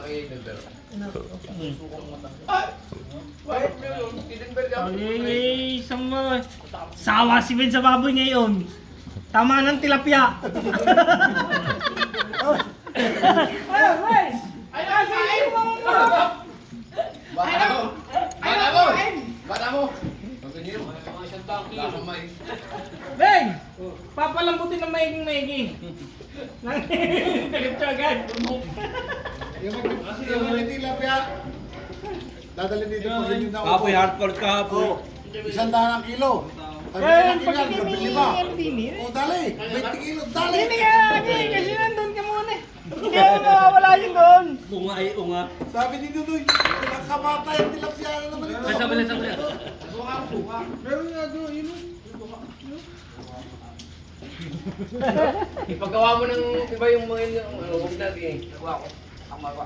kay Denver. Ay, isang sawa si Ben sa baboy ngayon. Tama ng tilapia. Bata mo! Ben! Papalambutin ng maiging-maigi. Nagip siya agad. Yung tilapia. Dadalhin dito pag yun daw. Kapoy, hardcore kapoy. 100 ang kilo. Sabi Eh, ng kilo, gabi lima. Dini. O dali, 20 kilo, dali. Dini ka, kasi nandun ka muna. Hindi ako mawawala yun doon. Unga ay unga. Sabi ni Dudoy, pinakamatay ang tilapia na naman ito. Ay, sabali. Meron nga doon, yun. Ipagawa mo ng iba yung mga huwag natin eh. Nakuha ko. Tama pa.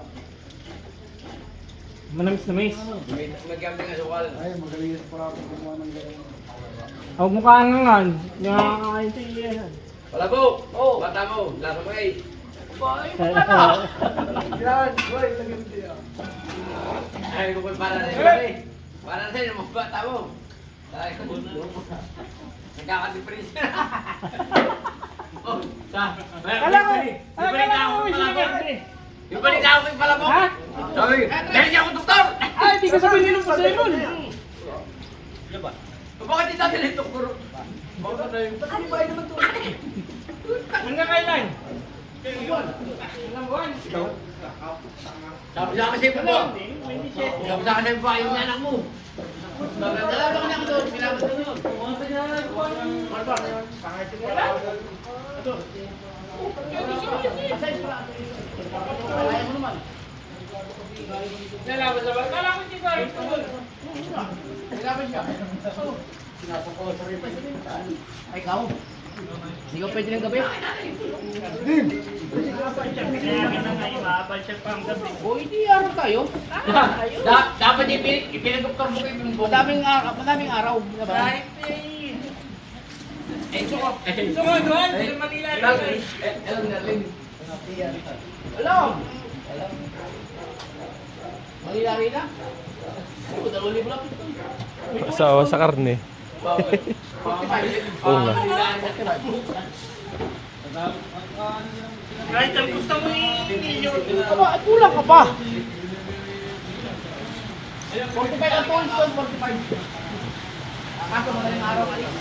Manamis na mais. May gambling asukal. Ay, magaling ito para ako gumawa ng gano'n. Huwag mo kaangangan. Nakakain sa iyan. Wala po! Oh! Bata mo! Lasa mo eh! Yan, boy, lagyan mo diyan. Ay, kung para na yun eh! Para na yun, mga bata mo! Ay, nagkaka-depress na! Oh, sa... Akala ko sinabi. Yung balik na ako kay Palabok! Ha? Sabi, dahil niya ako doktor! Ay, di ka sabihin nung pasayon. Bakit hindi natin yung doktor? Bakit na yun? Ano ba yun naman to? Hanggang kailan? Ilang buwan? Sabi sa kasi po mo! Sabi sa kasi po yung anak mo! Dala ba ka na ako doon? Pinabot ko doon! Ano ba? Pangalit ko lang! Ito! Kaya mo naman! Nalaban sa bar. Kala ko si Bar. Kailangan siya. Sinapako sa rin. Ay, ikaw. Hindi ka pwede ng gabi. Kaya ka na nga imaabal siya pang gabi. O, hindi araw tayo. Dapat ipinag-doktor mo kayo. Madaming araw. Friday. Eh, suko. Sumod, Juan. Sa Manila. Alam na rin. Alam. Manila rin na. Ako, 2,000 lang. Asawa sa karne. Oo nga. Kahit ang gusto mo i-video. Aba, kulang ka pa. 45 ang tools doon, 45. Kaso madaling araw ka rin.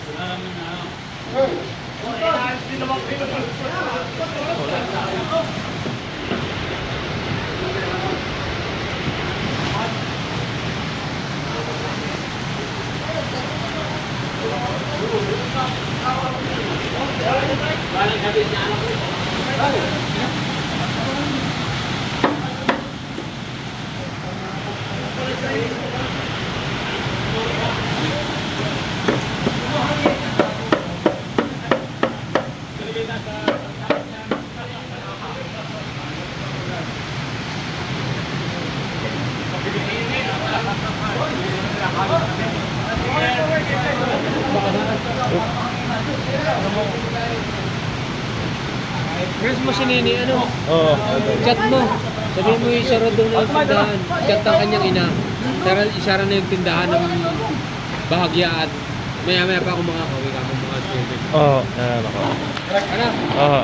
Press mo si Nini, ano? Oo. Chat mo. Sabihin mo isara doon ng tindahan. Chat ang kanyang ina. Pero isara na yung tindahan ng bahagya at maya-maya pa ako makakawin ka ng mga tubig. Oo. Ako. Ano? Oo.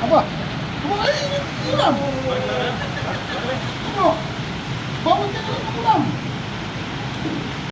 Aba, kumakain yung ulam. Ano? Bawal ka na lang ng ulam.